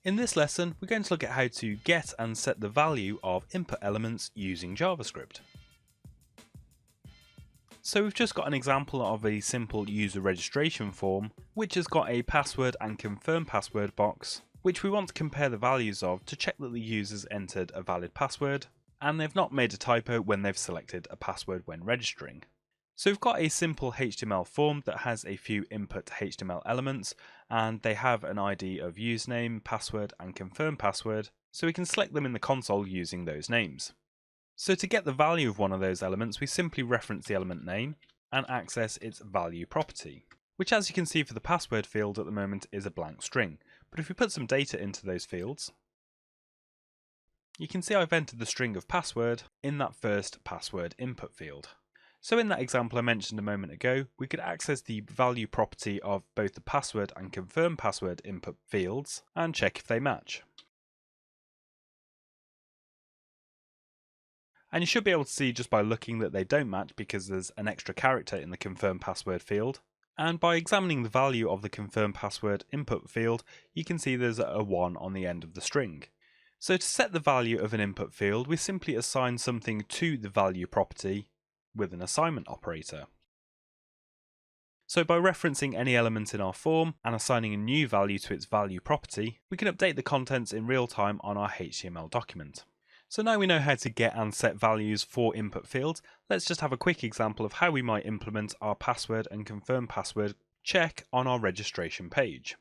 In this lesson, we're going to look at how to get and set the value of input elements using JavaScript. So we've just got an example of a simple user registration form, which has got a password and confirm password box, which we want to compare the values of to check that the user's entered a valid password, and they've not made a typo when they've selected a password when registering. So we've got a simple HTML form that has a few input HTML elements, and they have an ID of username, password, and confirm password, so we can select them in the console using those names. So to get the value of one of those elements, we simply reference the element name and access its value property, which, as you can see for the password field at the moment, is a blank string. But if we put some data into those fields, you can see I've entered the string of password in that first password input field. So in that example I mentioned a moment ago, we could access the value property of both the password and confirm password input fields and check if they match. And you should be able to see just by looking that they don't match because there's an extra character in the confirm password field. And by examining the value of the confirm password input field, you can see there's a 1 on the end of the string. So to set the value of an input field, we simply assign something to the value property with an assignment operator. So by referencing any element in our form and assigning a new value to its value property, we can update the contents in real time on our HTML document. So now we know how to get and set values for input fields, let's just have a quick example of how we might implement our password and confirm password check on our registration page.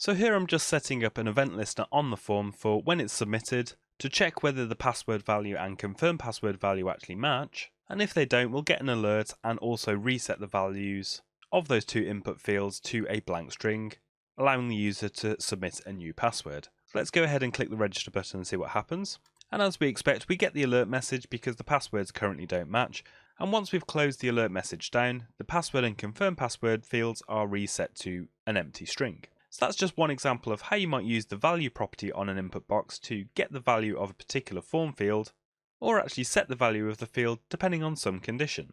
So here I'm just setting up an event listener on the form for when it's submitted to check whether the password value and confirm password value actually match, and if they don't, we'll get an alert and also reset the values of those two input fields to a blank string, allowing the user to submit a new password. So let's go ahead and click the register button and see what happens. And as we expect, we get the alert message because the passwords currently don't match, and once we've closed the alert message down, the password and confirm password fields are reset to an empty string. So that's just one example of how you might use the value property on an input box to get the value of a particular form field, or actually set the value of the field depending on some condition.